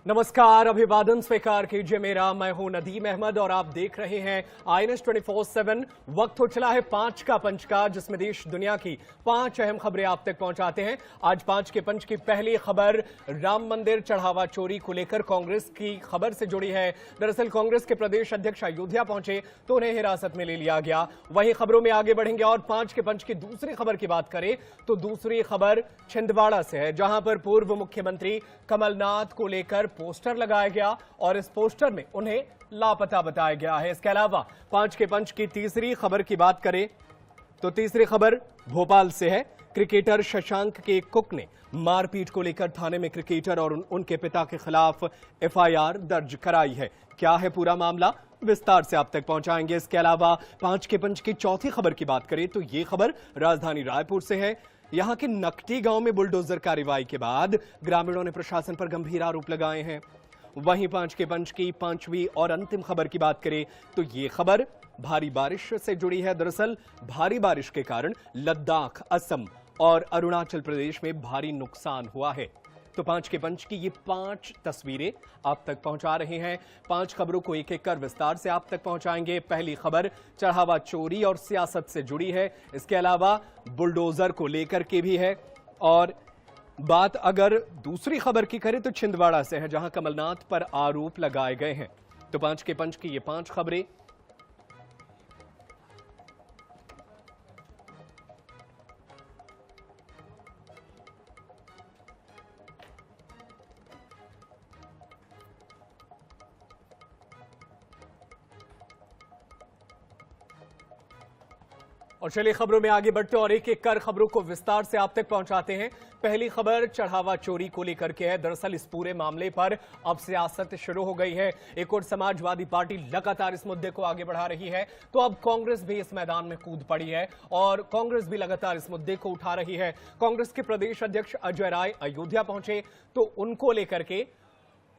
नमस्कार, अभिवादन स्वीकार कीजिए मेरा। मैं हूं नदीम अहमद और आप देख रहे हैं INS 24/7। वक्त हो चला है 5 का पंच का, जिसमें देश दुनिया की 5 अहम खबरें आप तक पहुंचाते हैं। आज 5 के पंच की पहली खबर राम मंदिर चढ़ावा चोरी को लेकर कांग्रेस की खबर से जुड़ी है। दरअसल कांग्रेस के प्रदेश अध्यक्ष अयोध्या पहुंचे तो उन्हें हिरासत में ले लिया गया। वहीं खबरों में आगे बढ़ेंगे और 5 के पंच की दूसरी खबर की बात करें तो दूसरी खबर छिंदवाड़ा से है, जहां पर पूर्व मुख्यमंत्री कमलनाथ को लेकर पोस्टर लगाया गया और इस पोस्टर में उन्हें लापता बताया गया है। इसके अलावा 5 के पंच की तीसरी खबर की बात करें तो तीसरी खबर भोपाल से है। क्रिकेटर शशांक के कुक ने मारपीट को लेकर थाने में क्रिकेटर और उनके पिता के खिलाफ FIR दर्ज कराई है। क्या है पूरा मामला, विस्तार से आप तक पहुंचाएंगे। इसके अलावा 5 के पंच की चौथी खबर की बात करें तो यह खबर राजधानी रायपुर से है। यहां के नकटी गांव में बुलडोजर कार्रवाई के बाद ग्रामीणों ने प्रशासन पर गंभीर आरोप लगाए हैं। वहीं 5 के पंच की पांचवी और अंतिम खबर की बात करें तो यह खबर भारी बारिश से जुड़ी है। दरअसल भारी बारिश के कारण लद्दाख, असम और अरुणाचल प्रदेश में भारी नुकसान हुआ है। तो 5 के पंच की ये 5 तस्वीरें आप तक पहुंचा रहे हैं। 5 खबरों को एक एक कर विस्तार से आप तक पहुंचाएंगे। पहली खबर चढ़ावा चोरी और सियासत से जुड़ी है। इसके अलावा बुलडोजर को लेकर के भी है। और बात अगर दूसरी खबर की करें तो छिंदवाड़ा से है, जहां कमलनाथ पर आरोप लगाए गए हैं। तो 5 के पंच की ये 5 खबरें। और चलिए खबरों में आगे बढ़ते और एक एक कर खबरों को विस्तार से आप तक पहुंचाते हैं। पहली खबर चढ़ावा चोरी को लेकर के है। दरअसल इस पूरे मामले पर अब सियासत शुरू हो गई है। एक और समाजवादी पार्टी लगातार इस मुद्दे को आगे बढ़ा रही है, तो अब कांग्रेस भी इस मैदान में कूद पड़ी है और कांग्रेस भी लगातार इस मुद्दे को उठा रही है। कांग्रेस के प्रदेश अध्यक्ष अजय राय अयोध्या पहुंचे तो उनको लेकर के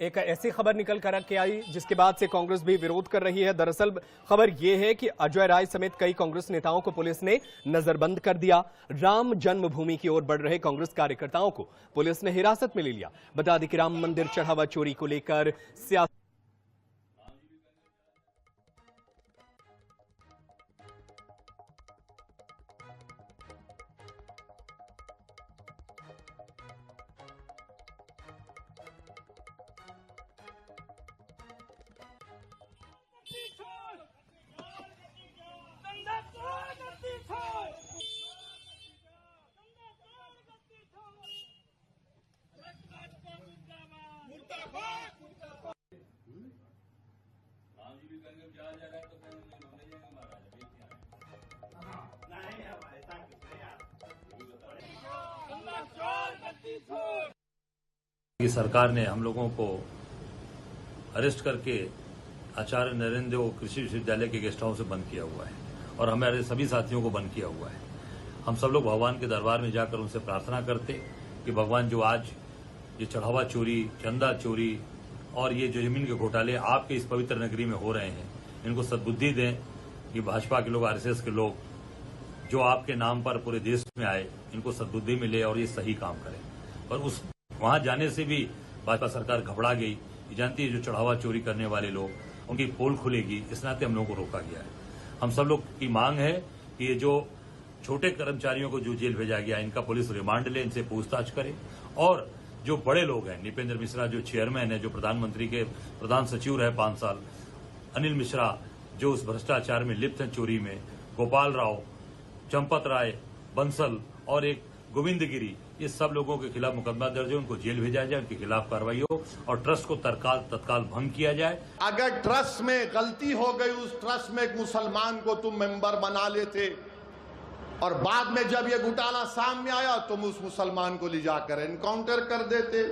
एक ऐसी खबर निकल कर के आई जिसके बाद से कांग्रेस भी विरोध कर रही है। दरअसल खबर यह है कि अजय राय समेत कई कांग्रेस नेताओं को पुलिस ने नजरबंद कर दिया। राम जन्मभूमि की ओर बढ़ रहे कांग्रेस कार्यकर्ताओं को पुलिस ने हिरासत में ले लिया। बता दें कि राम मंदिर चढ़ावा चोरी को लेकर सियासत की सरकार ने हम लोगों को अरेस्ट करके आचार्य नरेंद्र देव कृषि विश्वविद्यालय के गेस्ट हाउस से बंद किया हुआ है और हमारे सभी साथियों को बंद किया हुआ है। हम सब लोग भगवान के दरबार में जाकर उनसे प्रार्थना करते कि भगवान जो आज ये चढ़ावा चोरी, चंदा चोरी और ये जो जमीन के घोटाले आपके इस पवित्र नगरी में हो रहे हैं, इनको सद्बुद्धि दें कि भाजपा के लोग, RSS के लोग जो आपके नाम पर पूरे देश में आए, इनको सद्बुद्धि मिले और ये सही काम करें। और उस वहां जाने से भी भाजपा सरकार घबरा गई। जानती है जो चढ़ावा चोरी करने वाले लोग, उनकी पोल खुलेगी, इस नाते हम लोगों को रोका गया है। हम सब लोग की मांग है कि ये जो छोटे कर्मचारियों को जो जेल भेजा गया, इनका पुलिस रिमांड ले, इनसे पूछताछ करे और जो बड़े लोग हैं, निपेंद्र मिश्रा जो चेयरमैन है, जो प्रधानमंत्री के प्रधान सचिव रहे 5 साल, अनिल मिश्रा जो उस भ्रष्टाचार में लिप्त हैं चोरी में, गोपाल राव, चंपत राय, बंसल और एक गोविंद गिरी, ये सब लोगों के खिलाफ मुकदमा दर्ज है, उनको जेल भेजा जाए, उनके खिलाफ कार्रवाई हो और ट्रस्ट को तत्काल भंग किया जाए। अगर ट्रस्ट में गलती हो गई, उस ट्रस्ट में एक मुसलमान को तुम मेंबर बना लेते और बाद में जब ये घोटाला सामने आया तुम उस मुसलमान को ले जाकर एनकाउंटर कर देते,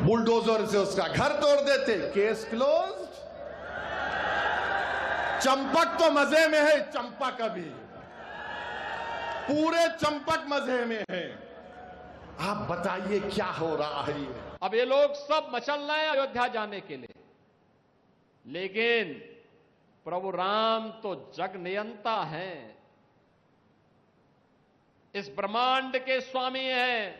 बुलडोजर से उसका घर तोड़ देते, केस क्लोज। चंपक तो मजे में है, चंपक अभी पूरे चंपक मजे में है। आप बताइए क्या हो रहा है। अब ये लोग सब मचल रहे हैं अयोध्या जाने के लिए, लेकिन प्रभु राम तो जग नियंता हैं, इस ब्रह्मांड के स्वामी हैं।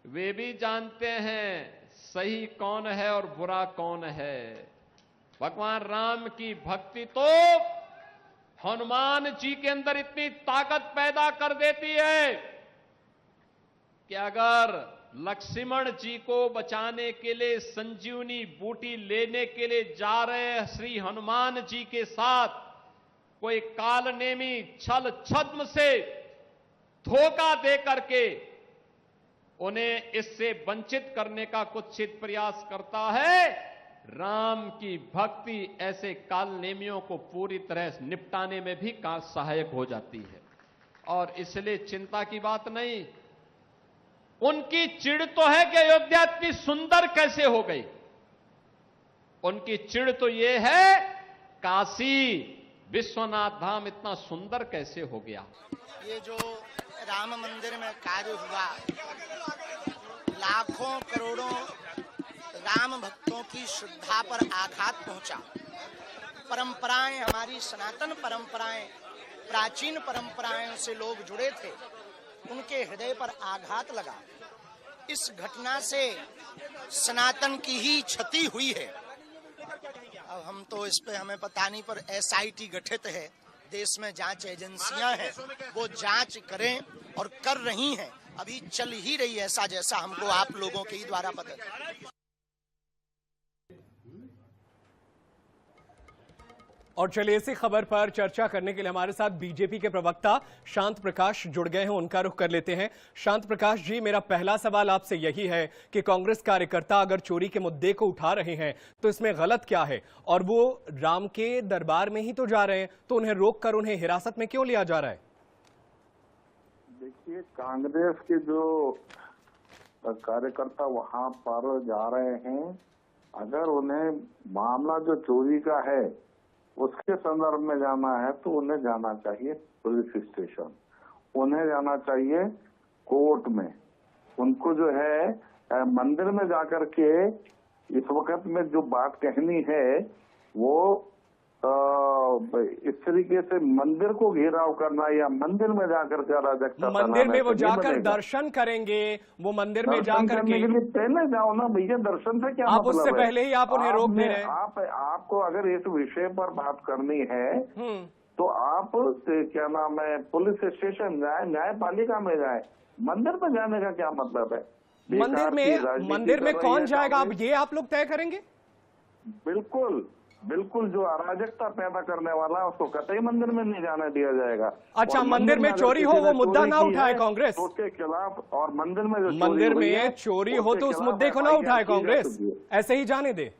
वे भी जानते हैं सही कौन है और बुरा कौन है। भगवान राम की भक्ति तो हनुमान जी के अंदर इतनी ताकत पैदा कर देती है कि अगर लक्ष्मण जी को बचाने के लिए संजीवनी बूटी लेने के लिए जा रहे श्री हनुमान जी के साथ कोई कालनेमी छल छद्म से धोखा दे करके उन्हें इससे वंचित करने का कुत्सित प्रयास करता है, राम की भक्ति ऐसे कालनेमियों को पूरी तरह निपटाने में भी सहायक हो जाती है। और इसलिए चिंता की बात नहीं। उनकी चिढ़ तो है कि अयोध्या इतनी सुंदर कैसे हो गई, उनकी चिढ़ तो यह है काशी विश्वनाथ धाम इतना सुंदर कैसे हो गया। ये जो राम मंदिर में कार्य हुआ, लाखों करोड़ों राम भक्तों की श्रद्धा पर आघात पहुंचा। परंपराएं, हमारी सनातन परंपराएं, प्राचीन परंपराओं से लोग जुड़े थे, उनके हृदय पर आघात लगा। इस घटना से सनातन की ही क्षति हुई है। अब हम तो इस पे हमें पता नहीं, पर SIT गठित है, देश में जांच एजेंसियां हैं, वो जांच करें और कर रही हैं। अभी चल ही रही है ऐसा, जैसा हमको आप लोगों के ही द्वारा पता। और चलिए इसी खबर पर चर्चा करने के लिए हमारे साथ बीजेपी के प्रवक्ता शांत प्रकाश जुड़ गए हैं, उनका रुख कर लेते हैं। शांत प्रकाश जी, मेरा पहला सवाल आपसे यही है कि कांग्रेस कार्यकर्ता अगर चोरी के मुद्दे को उठा रहे हैं तो इसमें गलत क्या है, और वो राम के दरबार में ही तो जा रहे हैं, तो उन्हें रोककर उन्हें हिरासत में क्यों लिया जा रहा है? देखिए, कांग्रेस के जो कार्यकर्ता वहां पर जा रहे हैं, अगर उन्हें मामला जो चोरी का है उसके संदर्भ में जाना है तो उन्हें जाना चाहिए पुलिस स्टेशन, उन्हें जाना चाहिए कोर्ट में। उनको जो है मंदिर में जाकर के इस वक्त में जो बात कहनी है वो इस तरीके से मंदिर को घेराव करना या मंदिर में जाकर के अराजकता, मंदिर में वो जाकर दर्शन करेंगे, वो मंदिर में जाकर के लिए पहले जाओ ना भैया, दर्शन से क्या आप मतलब उससे है? पहले ही आप उन्हें रोक दे रहे हैं। आपको अगर इस विषय पर बात करनी है तो आप क्या नाम है, पुलिस स्टेशन जाए, न्यायपालिका में जाए, मंदिर में जाने का क्या मतलब है? मंदिर में कौन जाएगा, अब ये आप लोग तय करेंगे? बिल्कुल जो अराजकता पैदा करने वाला है उसको कतई मंदिर में नहीं जाने दिया जाएगा। अच्छा, मंदिर में चोरी हो वो मुद्दा ना उठाए कांग्रेस, उसके खिलाफ, और मंदिर में चोरी हो तो उस मुद्दे को ना उठाए कांग्रेस, ऐसे ही जाने दे।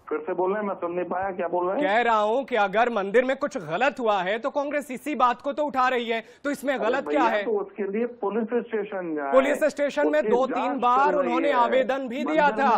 फिर से बोल रहे हैं, मैं सुन नहीं पाया, क्या बोल रहे हैं? कह रहा हूं कि अगर मंदिर में कुछ गलत हुआ है तो कांग्रेस इसी बात को तो उठा रही है, तो इसमें गलत क्या है? तो उसके लिए पुलिस स्टेशन जाए। पुलिस स्टेशन में 2-3 बार उन्होंने आवेदन भी दिया था,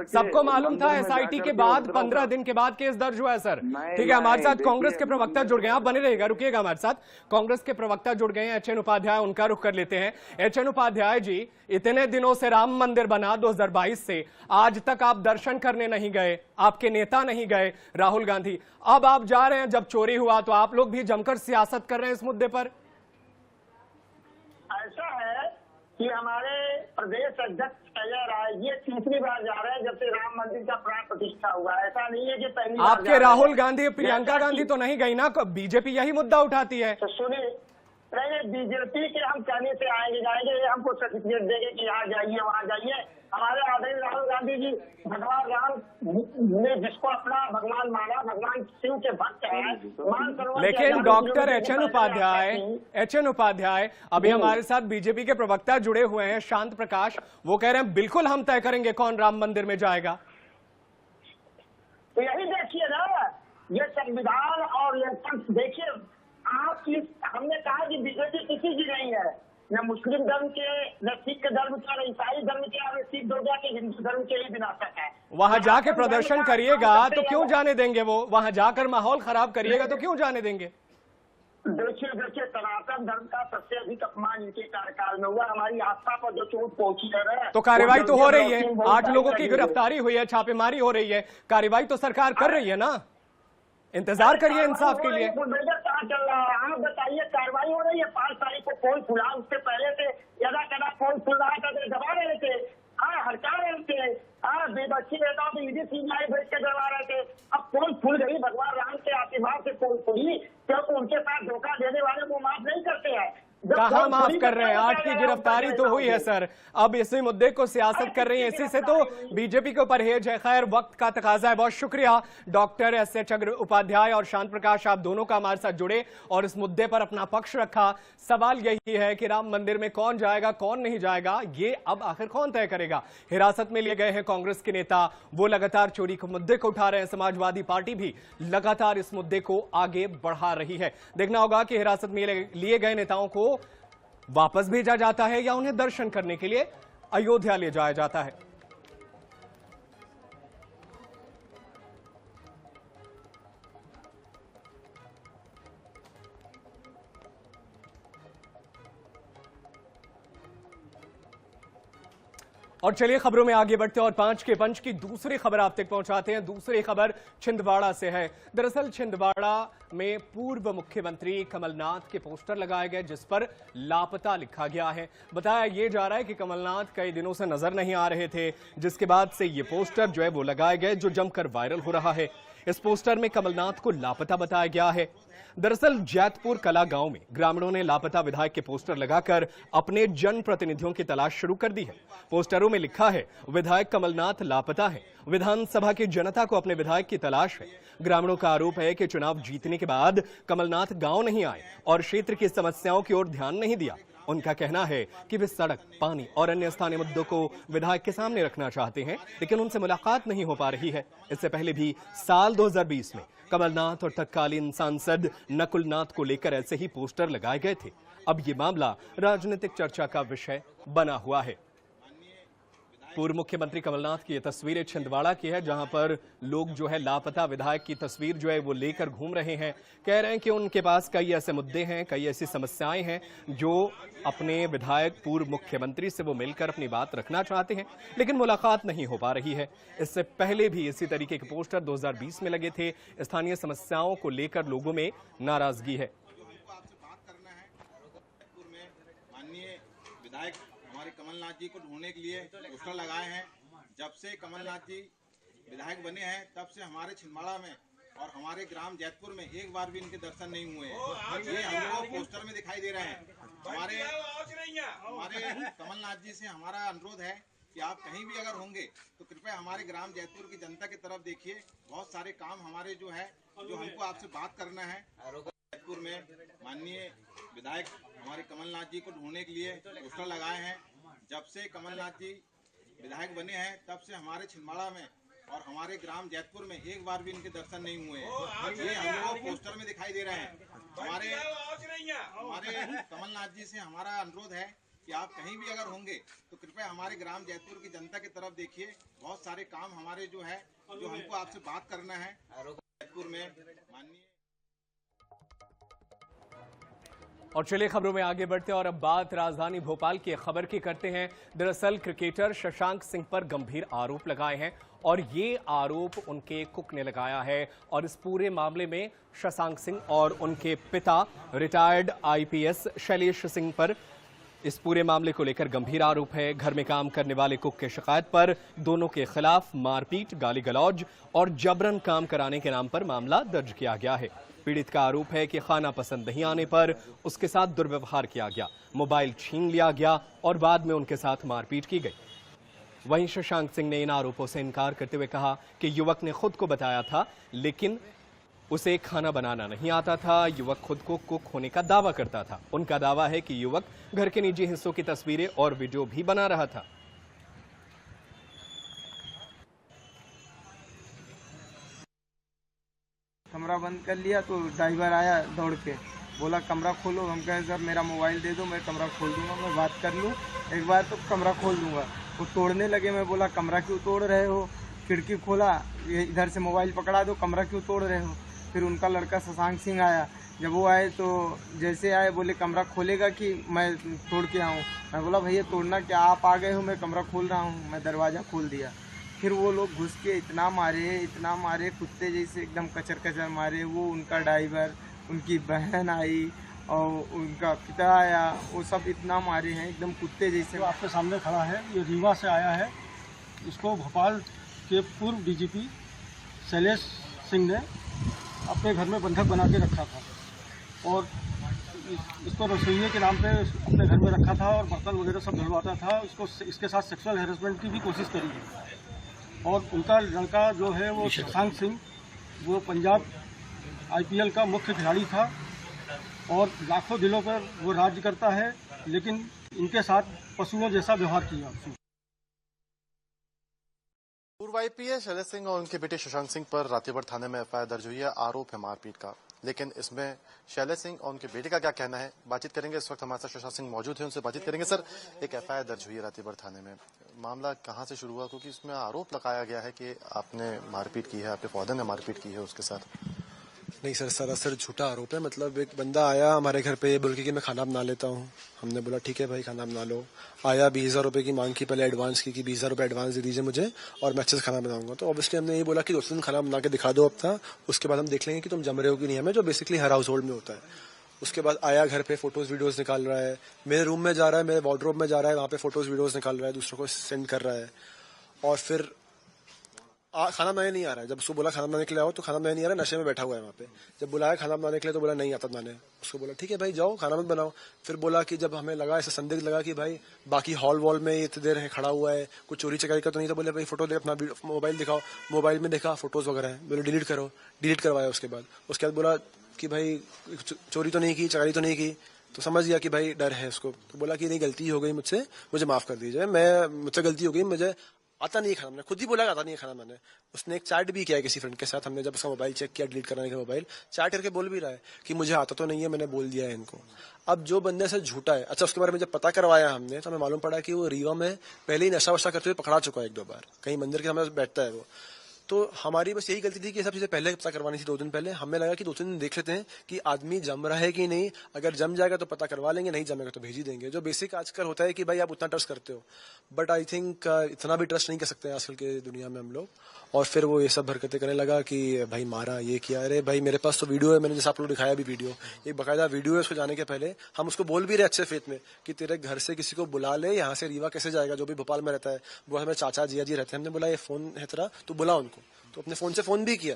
सबको मालूम था। SIT के बाद 15 दिन के बाद केस दर्ज हुआ है सर। ठीक है, हमारे साथ कांग्रेस के प्रवक्ता जुड़ गए, आप बने रहिएगा, रुकिएगा हमारे साथ। कांग्रेस के प्रवक्ता जुड़ गए हैं HN उपाध्याय, उनका रुख कर लेते हैं। HN उपाध्याय जी, इतने दिनों से राम मंदिर बना 2022 से, आज तक आप दर्शन करने नहीं गए, आपके नेता नहीं गए, राहुल गांधी, अब आप जा रहे हैं। जब चोरी हुआ तो आप लोग भी जमकर सियासत कर रहे हैं इस मुद्दे पर। ऐसा है कि हमारे प्रदेश अध्यक्ष कह रहा है, ये तीसरी बार जा रहे हैं जब से राम मंदिर का प्राण प्रतिष्ठा हुआ। ऐसा नहीं है कि पहली बार। आपके राहुल गांधी, प्रियंका गांधी तो नहीं गई ना, बीजेपी यही मुद्दा उठाती है। तो सुनिए, पहले बीजेपी के हम कहने से आएंगे जाएंगे, ये हमको सर्टिफिकेट देंगे कि यहाँ जाइए वहाँ जाइए। हमारे आदरणीय राहुल गांधी जी भगवान राम ने जिसको अपना भगवान माना, भगवान शिव के भक्त है। लेकिन डॉक्टर HN उपाध्याय अभी हमारे साथ बीजेपी के प्रवक्ता जुड़े हुए हैं शांत प्रकाश, वो कह रहे हैं बिल्कुल हम तय करेंगे कौन राम मंदिर में जाएगा। तो यही देखिए ना, ये संविधान और ये देखिए, हमने कहा कि बीजेपी किसी की नहीं है, न मुस्लिम धर्म के, न सिख धर्म के, न ईसाई धर्म के, और सिख दुर्गा के, हिंदू धर्म के ही विनाशक है। वहां जाके प्रदर्शन करिएगा तो क्यों जाने देंगे? वो वहां जाकर माहौल खराब करिएगा तो क्यों जाने देंगे? देखिए, सनातन धर्म का सबसे अधिक अपमान इनके कार्यकाल में हुआ। हमारी आस्था पर जो चोट पहुंची है, तो कार्रवाई तो हो रही है, 8 लोगों की गिरफ्तारी हुई है, छापेमारी हो रही है, कार्रवाई तो सरकार कर रही है ना, इंतजार करिए इंसाफ के लिए। बुलडोजर कहाँ चल रहा है? आप बताइए, कार्रवाई हो रही है। 5 तारीख को कौन खुला, उससे पहले से कदा कदा कोई खुल रहा था तो दबा रहे थे, हटा रहे थे, बेबसी नेताओं को ईडी सीबीआई भेज के दबा रहे थे। अब कौन खुल गई? भगवान राम के आशीर्वाद से कौन खुली? क्योंकि उनके साथ धोखा देने वाले वो माफ नहीं करते हैं। कहाँ माफ कर रहे हैं? 8 की गिरफ्तारी तो हुई है सर, अब इसी मुद्दे को सियासत कर रही है, इसी से तो बीजेपी को परहेज है। खैर, वक्त का तकाजा है। बहुत शुक्रिया डॉक्टर एस.एच. उपाध्याय और शांत प्रकाश, आप दोनों का हमारे साथ जुड़े और इस मुद्दे पर अपना पक्ष रखा। सवाल यही है कि राम मंदिर में कौन जाएगा, कौन नहीं जाएगा, ये अब आखिर कौन तय करेगा? हिरासत में लिए गए हैं कांग्रेस के नेता, वो लगातार चोरी के मुद्दे को उठा रहे हैं। समाजवादी पार्टी भी लगातार इस मुद्दे को आगे बढ़ा रही है। देखना होगा कि हिरासत में लिए गए नेताओं को वापस भेजा जाता है या उन्हें दर्शन करने के लिए अयोध्या ले जाया जाता है। और चलिए खबरों में आगे बढ़ते हैं और 5 के पंच की दूसरी खबर आप तक पहुंचाते हैं। दूसरी खबर छिंदवाड़ा से है। दरअसल छिंदवाड़ा में पूर्व मुख्यमंत्री कमलनाथ के पोस्टर लगाए गए जिस पर लापता लिखा गया है। बताया यह जा रहा है कि कमलनाथ कई दिनों से नजर नहीं आ रहे थे, जिसके बाद से ये पोस्टर जो है वो लगाए गए, जो जमकर वायरल हो रहा है। इस पोस्टर में कमलनाथ को लापता बताया गया है। दरअसल जैतपुर कला गांव में ग्रामीणों ने लापता विधायक के पोस्टर लगाकर अपने जनप्रतिनिधियों की तलाश शुरू कर दी है। पोस्टरों में लिखा है, विधायक कमलनाथ लापता है, विधानसभा की जनता को अपने विधायक की तलाश है। ग्रामीणों का आरोप है कि चुनाव जीतने के बाद कमलनाथ गांव नहीं आए और क्षेत्र की समस्याओं की ओर ध्यान नहीं दिया। उनका कहना है कि वे सड़क, पानी और अन्य स्थानीय मुद्दों को विधायक के सामने रखना चाहते हैं, लेकिन उनसे मुलाकात नहीं हो पा रही है। इससे पहले भी साल 2020 में कमलनाथ और तत्कालीन सांसद नकुलनाथ को लेकर ऐसे ही पोस्टर लगाए गए थे। अब ये मामला राजनीतिक चर्चा का विषय बना हुआ है। पूर्व मुख्यमंत्री कमलनाथ की ये तस्वीरें छिंदवाड़ा की है, जहां पर लोग जो है लापता विधायक की तस्वीर जो है वो लेकर घूम रहे हैं। कह रहे हैं कि उनके पास कई ऐसे मुद्दे हैं, कई ऐसी समस्याएं हैं जो अपने विधायक पूर्व मुख्यमंत्री से वो मिलकर अपनी बात रखना चाहते हैं, लेकिन मुलाकात नहीं हो पा रही है। इससे पहले भी इसी तरीके के पोस्टर 2020 में लगे थे। स्थानीय समस्याओं को लेकर लोगों में नाराजगी है। विधायक हमारे कमलनाथ जी को ढूंढने के लिए पोस्टर लगाए हैं। जब से कमलनाथ जी विधायक बने हैं तब से हमारे छिंदवाड़ा में और हमारे ग्राम जैतपुर में एक बार भी इनके दर्शन नहीं हुए हैं। ये हमको पोस्टर में दिखाई दे रहे हैं। हमारे कमलनाथ जी से हमारा अनुरोध है कि आप कहीं भी अगर होंगे तो कृपया हमारे ग्राम जैतपुर की जनता की तरफ देखिए। बहुत सारे काम हमारे जो हमको आपसे बात करना है। जैतपुर में माननीय विधायक हमारे कमलनाथ जी को ढूंढने के लिए पोस्टर लगाए हैं। जब से कमलनाथ जी विधायक बने हैं तब से हमारे छिंदवाड़ा में और हमारे ग्राम जैतपुर में एक बार भी इनके दर्शन नहीं हुए हैं। ये हमको पोस्टर में दिखाई दे रहे हैं। हमारे कमलनाथ जी से हमारा अनुरोध है कि आप कहीं भी अगर होंगे तो कृपया हमारे ग्राम जैतपुर की जनता की तरफ देखिए। बहुत सारे काम हमारे जो हमको आपसे बात करना है। जैतपुर में माननीय। और चलिए खबरों में आगे बढ़ते हैं और अब बात राजधानी भोपाल की खबर की करते हैं। दरअसल क्रिकेटर शशांक सिंह पर गंभीर आरोप लगाए हैं और ये आरोप उनके कुक ने लगाया है। और इस पूरे मामले में शशांक सिंह और उनके पिता रिटायर्ड आईपीएस शैलेश सिंह पर इस पूरे मामले को लेकर गंभीर आरोप है। घर में काम करने वाले कुक की शिकायत पर दोनों के खिलाफ मारपीट, गाली गलौज और जबरन काम कराने के नाम पर मामला दर्ज किया गया है। पीड़ित का आरोप है कि खाना पसंद नहीं आने पर उसके साथ दुर्व्यवहार किया गया, मोबाइल छीन लिया गया और बाद में उनके साथ मारपीट की गई। वहीं शशांक सिंह ने इन आरोपों से इनकार करते हुए कहा कि युवक ने खुद को बताया था लेकिन उसे खाना बनाना नहीं आता था। युवक खुद को कुक होने का दावा करता था। उनका दावा है कि युवक घर के निजी हिस्सों की तस्वीरें और वीडियो भी बना रहा था। कमरा बंद कर लिया तो ड्राइवर आया दौड़ के, बोला कमरा खोलो। हम कहे सर मेरा मोबाइल दे दो, मैं कमरा खोल दूंगा, मैं बात कर लूँ एक बार तो कमरा खोल दूंगा। वो तोड़ने लगे। मैं बोला कमरा क्यों तोड़ रहे हो? खिड़की खोला, ये इधर से मोबाइल पकड़ा दो, कमरा क्यों तोड़ रहे हो? फिर उनका लड़का शशांक सिंह आया। जब वो आए तो जैसे आए बोले कमरा खोलेगा कि मैं तोड़ के आऊँ। मैं बोला भैया तोड़ना क्या, आप आ गए हो, मैं कमरा खोल रहा हूँ। मैं दरवाज़ा खोल दिया। फिर वो लोग घुस के इतना मारे कुत्ते जैसे एकदम कचर कचर मारे। वो उनका ड्राइवर, उनकी बहन आई और उनका पिता आया, वो सब इतना मारे हैं एकदम कुत्ते जैसे। जो आपके सामने खड़ा है ये रीवा से आया है। इसको भोपाल के पूर्व डीजीपी शैलेश सिंह ने अपने घर में बंधक बना के रखा था और इसको रसोइये के नाम पे अपने घर में रखा था और बर्तन वगैरह सब धुलवाता था। इसके साथ सेक्सुअल हैरेसमेंट की भी कोशिश करी है। और उनका लड़का जो है वो शशांक सिंह, वो पंजाब IPL का मुख्य खिलाड़ी था और लाखों दिलों पर वो राज्य करता है, लेकिन इनके साथ पशुओं जैसा व्यवहार किया। पूर्व IPS शैलेश सिंह और उनके बेटे शशांक सिंह पर रातीबर थाने में FIR दर्ज हुई है। आरोप है मारपीट का, लेकिन इसमें शैलेश सिंह और उनके बेटे का क्या कहना है बातचीत करेंगे। इस वक्त हमारे साथ शशांक सिंह मौजूद है, उनसे बातचीत करेंगे। सर, एक FIR दर्ज हुई है रातीबर थाने में, मामला कहाँ से शुरू हुआ? क्योंकि इसमें आरोप लगाया गया है कि आपने मारपीट की है, आपके फादर ने मारपीट की है उसके साथ। नहीं सर, सरासर झूठा आरोप है। मतलब एक बंदा आया हमारे घर पे ये बोल के कि मैं खाना बना लेता हूँ। हमने बोला ठीक है भाई खाना बना लो। आया 20,000 रुपये की मांग की, पहले एडवांस की कि 20,000 रुपये एडवांस दे दीजिए मुझे और मैं अच्छे से खाना बनाऊंगा। तो ऑब्वियसली हमने ये बोला कि दोस्तों खाना बना के दिखा दो अपना, उसके बाद हम देख लेंगे कि तुम जम रहे हो कि नहीं हमें, जो बेसिकली हर हाउस होल्ड में होता है। उसके बाद आया घर पे, फोटोज वीडियोज निकाल रहा है, मेरे रूम में जा रहा है, मेरे वार्डरोब में जा रहा है, वहाँ पे फोटोज वीडियोज निकाल रहा है, दूसरों को सेंड कर रहा है। और फिर खाना बनाने नहीं आ रहा है। जब उसको बोला खाना बनाने के लिए आओ तो खाना बनाने नहीं आ रहा है, नशे में बैठा हुआ है वहाँ पे। जब बुलाया खाना बनाने के लिए तो बोला नहीं आता बनाने। उसको बोला ठीक है भाई जाओ खाना मत बनाओ। फिर बोला कि जब हमें लगा ऐसा संदिग्ध लगा कि भाई बाकी हॉल वॉल में इतनी देर है खड़ा हुआ है, कुछ चोरी चकारी का तो नहीं, तो बोले भाई फोटो दे, अपना मोबाइल दिखाओ। मोबाइल में देखा फोटोज वगैरह है, बोले डिलीट करो, डिलीट करवाया। उसके बाद बोला कि भाई चोरी तो नहीं की, चकारी तो नहीं की। तो समझ गया कि भाई डर है उसको। तो बोला कि नहीं गलती हो गई मुझसे, मुझे माफ कर दीजिए, मुझसे गलती हो गई, मुझे आता नहीं है खाना। मैंने खुद ही बोला आता नहीं है खाना मैंने। उसने एक चैट भी किया किसी फ्रेंड के साथ। हमने जब उसका मोबाइल चेक किया, डिलीट कराने का मोबाइल, चैट करके बोल भी रहा है कि मुझे आता तो नहीं है, मैंने बोल दिया है इनको। अब जो बंदे से झूठा है, अच्छा उसके बारे में जब पता करवाया हमने तो हमें मालूम पड़ा कि वो रीवा में पहले ही नशा वशा करते हुए पकड़ा चुका है 1-2 बार, कहीं मंदिर के सामने बैठता है वो। तो हमारी बस यही गलती थी कि सब चीजें पहले पता करवानी थी 2 दिन पहले। हमें लगा कि 2-3 दिन देख लेते हैं कि आदमी जम रहा है कि नहीं, अगर जम जाएगा तो पता करवा लेंगे, नहीं जमेगा तो भेज ही देंगे। जो बेसिक आजकल होता है कि भाई आप उतना ट्रस्ट करते हो, बट आई थिंक इतना भी ट्रस्ट नहीं कर सकते आजकल के दुनिया में हम लोग। और फिर वो ये सब हरकतें करने लगा कि भाई मारा, ये किया। अरे भाई मेरे पास तो वीडियो है, मैंने जैसे आप लोग दिखाया भी वीडियो, एक बाकायदा वीडियो है। उसको जाने के पहले हम उसको बोल भी रहे अच्छे फेथ में कि तेरे घर से किसी को बुला ले, यहाँ से रीवा कैसे जाएगा, जो भी भोपाल में रहता है, वो हमारे चाचा जिया जी रहते हैं। हमने बोला ये फोन है तेरा, तो बुला उनको। तो अपने फोन से फोन भी किया,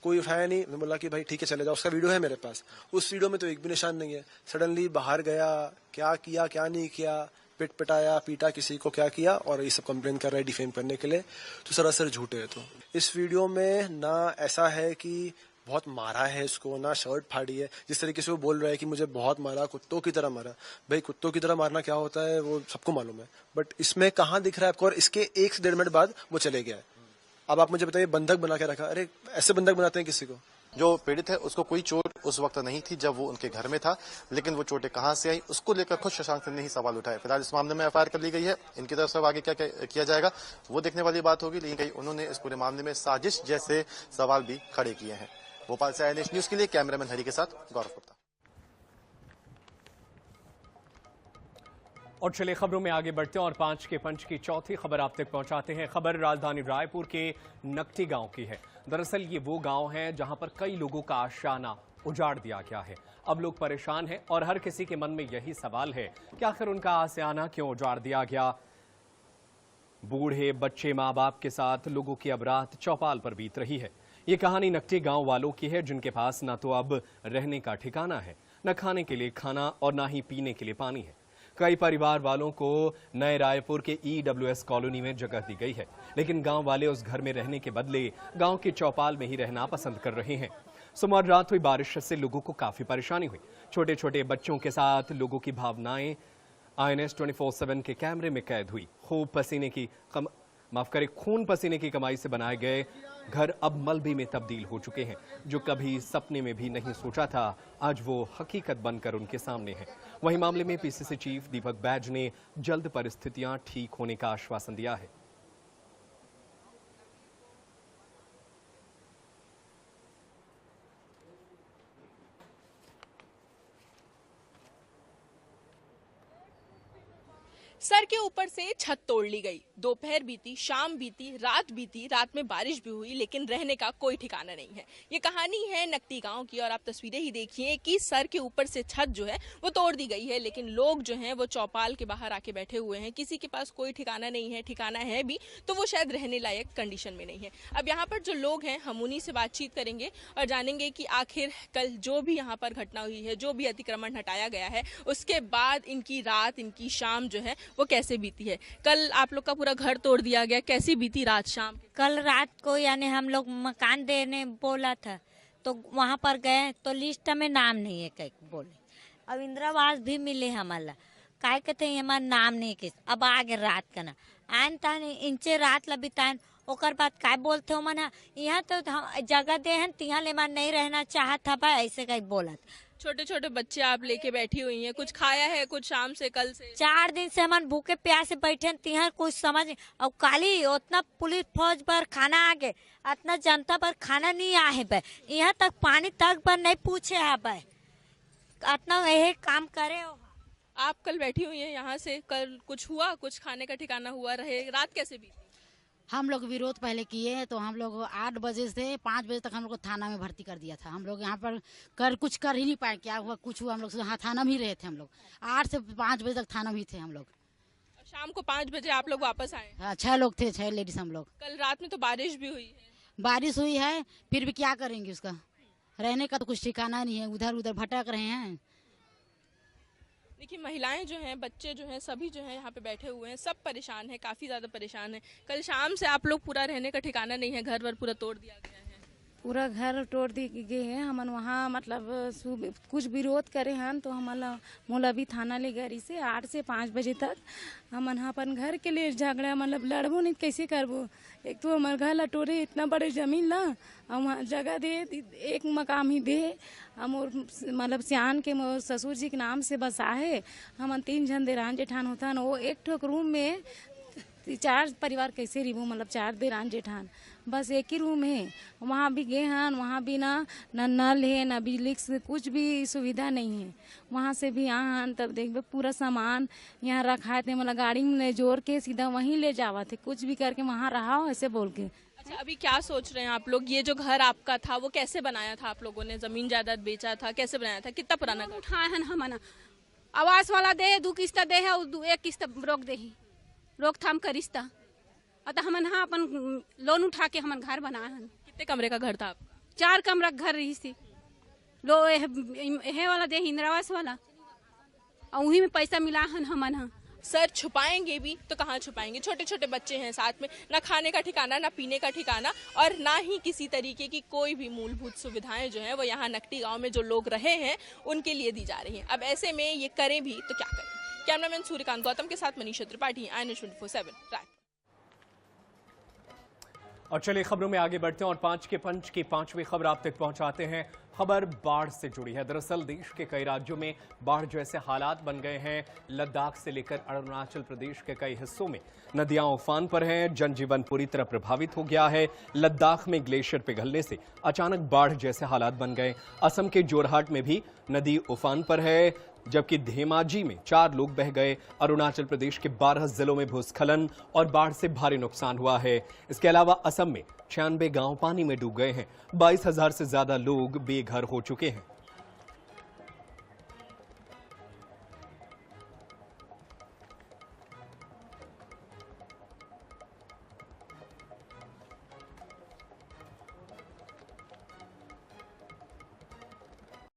कोई उठाया नहीं। मैं बोला कि भाई ठीक है चले जाओ, उसका वीडियो है मेरे पास। उस वीडियो में तो एक भी निशान नहीं है। सडनली बाहर गया, क्या किया क्या नहीं किया, पिटाया, पीटा किसी को, क्या किया, और ये सब कंप्लेन कर रहा है डिफेम करने के लिए। तो सरासर झूठे है। तो इस वीडियो में ना ऐसा है कि बहुत मारा है इसको, ना शर्ट फाड़ी है। जिस तरीके से वो बोल रहा है कि मुझे बहुत मारा, कुत्तों की तरह मारा, भाई कुत्तों की तरह मारना क्या होता है वो सबको मालूम है, बट इसमें कहाँ दिख रहा है आपको? और इसके 1 से 1.5 मिनट बाद वो चले गया है। अब आप मुझे बताइए, बंधक बना के रखा। अरे ऐसे बंधक बनाते हैं किसी को? जो पीड़ित है उसको कोई चोट उस वक्त नहीं थी जब वो उनके घर में था, लेकिन वो चोटें कहां से आई उसको लेकर खुद शशांक सिंह ने ही सवाल उठाए। फिलहाल इस मामले में FIR कर ली गई है। इनकी तरफ से आगे क्या किया जाएगा वो देखने वाली बात होगी, लेकिन कहीं उन्होंने इस पूरे मामले में साजिश जैसे सवाल भी खड़े किए हैं। भोपाल से INH न्यूज के लिए कैमरामैन हरी के साथ गौरव गुप्ता। और चलिए खबरों में आगे बढ़ते हैं और 5 के पंच की चौथी खबर आप तक पहुंचाते हैं। खबर राजधानी रायपुर के नकटी गांव की है। दरअसल ये वो गांव है जहां पर कई लोगों का आशियाना उजाड़ दिया गया है। अब लोग परेशान हैं और हर किसी के मन में यही सवाल है कि आखिर उनका आशियाना क्यों उजाड़ दिया गया। बूढ़े बच्चे माँ बाप के साथ लोगों की अब रात चौपाल पर बीत रही है। ये कहानी नकटी गांव वालों की है, जिनके पास न तो अब रहने का ठिकाना है, न खाने के लिए खाना और न ही पीने के लिए पानी है। कई परिवार वालों को नए रायपुर के EWS कॉलोनी में जगह दी गई है, लेकिन गांव वाले उस घर में रहने के बदले गांव की चौपाल में ही रहना पसंद कर रहे हैं। सोमवार रात हुई बारिश से लोगों को काफी परेशानी हुई। छोटे छोटे बच्चों के साथ लोगों की भावनाएं INS 24/7 के कैमरे में कैद हुई। खून पसीने की कमाई से बनाए गए घर अब मलबे में तब्दील हो चुके हैं। जो कभी सपने में भी नहीं सोचा था, आज वो हकीकत बनकर उनके सामने है। वहीं मामले में PCC चीफ दीपक बैज ने जल्द परिस्थितियां ठीक होने का आश्वासन दिया है। सर के ऊपर से छत तोड़ ली गई। दोपहर बीती, शाम बीती, रात में बारिश भी हुई, लेकिन रहने का कोई ठिकाना नहीं है। ये कहानी है नकटी गांव की और आप तस्वीरें ही देखिए कि सर के ऊपर से छत जो है वो तोड़ दी गई है, लेकिन लोग जो हैं वो चौपाल के बाहर आके बैठे हुए हैं। किसी के पास कोई ठिकाना नहीं है, ठिकाना है भी तो वो शायद रहने लायक कंडीशन में नहीं है। अब यहाँ पर जो लोग हैं हम उन्हीं से बातचीत करेंगे और जानेंगे कि आखिर कल जो भी यहाँ पर घटना हुई है, जो भी अतिक्रमण हटाया गया है, उसके बाद इनकी रात, इनकी शाम जो है वो कैसे बीती है। कल आप लोग का पूरा घर तोड़ दिया गया, कैसी बीती रात शाम? कल रात को यानी हम लोग मकान देने बोला था तो वहाँ पर गए तो लिस्ट में नाम नहीं है कहीं बोले। अब इंदिरावास भी मिले हमारा, काय कहते हैं हमारा नाम नहीं किस। अब आगे रात का ना आन तान इंचे रात ला बितान, ओकर बाद काय बोलते हो मना यहाँ तो जगह दे हैं तिहा ले मन नहीं रहना चाहता बा, ऐसे कहीं बोला। छोटे छोटे बच्चे आप लेके बैठी हुई हैं, कुछ खाया है कुछ शाम से? कल से 4 दिन से हम भूखे प्यासे बैठे तिहा कुछ समझ। और काली उतना पुलिस फौज पर खाना आगे, इतना जनता पर खाना नहीं आए बे, यहाँ तक पानी तक पर नहीं पूछे है बे, इतना यही काम करे हो। आप कल बैठी हुई हैं यहाँ से, कल कुछ हुआ, कुछ खाने का ठिकाना हुआ रहे? रात कैसे बीती? हम लोग विरोध पहले किए हैं तो हम लोग 8 बजे से 5 बजे तक हम लोग को थाना में भर्ती कर दिया था। हम लोग यहाँ पर कुछ कर ही नहीं पाए। क्या हुआ, कुछ हुआ, हम लोग यहाँ थाना में ही रहे थे। हम लोग 8 से 5 बजे तक थाना में ही थे हम लोग। शाम को 5 बजे आप लोग वापस आए? हाँ, 6 लोग थे, 6 लेडीज हम लोग। कल रात में तो बारिश भी हुई है। बारिश हुई है, फिर भी क्या करेंगे, उसका रहने का तो कुछ ठिकाना नहीं है, उधर उधर भटक रहे हैं। देखिए महिलाएं जो हैं, बच्चे जो हैं, सभी जो हैं यहाँ पे बैठे हुए हैं, सब परेशान हैं, काफ़ी ज़्यादा परेशान हैं। कल शाम से आप लोग पूरा रहने का ठिकाना नहीं है, घर वर पूरा तोड़ दिया गया है। पूरा घर तोड़ दी गए हैं। हम वहाँ मतलब कुछ विरोध करे हैं तो हमारा मौलवी थाना ले गरी से 8 से 5 बजे तक हम अपन घर के लिए झगड़ा मतलब लड़बो नहीं, कैसे करबो। एक तो हमारे घर ला तोड़े, इतना बड़े जमीन ला हम वहाँ जगह दे, एक मकाम ही दे हम मतलब सियान के ससुर जी के नाम से बसा है। हम 3 जन देरान जेठान होता न, वो एक ठोक रूम में 4 परिवार कैसे रिबू, मतलब 4 देरान जेठान बस एक ही रूम है। वहाँ भी गए हैं, वहाँ भी ना नल है ना बिजली से कुछ भी सुविधा नहीं है। वहाँ से भी आए तब देख पूरा सामान यहाँ रखा थे, मतलब गाड़ी में जोड़ के सीधा वहीं ले जावा थे, कुछ भी करके वहाँ रहा हो ऐसे बोल के। अच्छा, अभी क्या सोच रहे हैं आप लोग? ये जो घर आपका था वो कैसे बनाया था? आप लोगों ने जमीन जायदाद बेचा था, कैसे बनाया था? कितना पुराना घर? उठाए हैं हम, आवास वाला दे 2 किस्त दे है, 1 किस्त रोक दे, रोकथाम का रिश्ता अतः हमन हाँ अपन लोन उठा के हमन घर बनाए हैं। कितने कमरे का घर था आपका? 4 कमरा घर रही थी। लो हे वाला दे इंदिरावास वाला, और वही में पैसा मिला है हमन। हाँ सर, छुपाएंगे भी तो कहाँ छुपाएंगे? छोटे छोटे बच्चे हैं साथ में, ना खाने का ठिकाना, ना पीने का ठिकाना, और ना ही किसी तरीके की कोई भी मूलभूत सुविधाएं जो है वो यहाँ नकटी गांव में जो लोग रहे हैं उनके लिए दी जा रही हैं। अब ऐसे में ये करें भी तो क्या करें? कैमरामैन सूर्यकांत गौतम के साथ मनीषा त्रिपाठी, INS 24/7 रायपुर। और चलिए खबरों में आगे बढ़ते हैं और 5 के पंच की 5वीं खबर आप तक पहुंचाते हैं। खबर बाढ़ से जुड़ी है। दरअसल देश के कई राज्यों में बाढ़ जैसे हालात बन गए हैं। लद्दाख से लेकर अरुणाचल प्रदेश के कई हिस्सों में नदियां उफान पर हैं। जनजीवन पूरी तरह प्रभावित हो गया है। लद्दाख में ग्लेशियर पिघलने से अचानक बाढ़ जैसे हालात बन गए। असम के जोरहाट में भी नदी उफान पर है, जबकि धेमाजी में 4 लोग बह गए। अरुणाचल प्रदेश के 12 जिलों में भूस्खलन और बाढ़ से भारी नुकसान हुआ है। इसके अलावा असम में 96 गांव पानी में डूब गए हैं। 22,000 से ज्यादा लोग बेघर हो चुके हैं।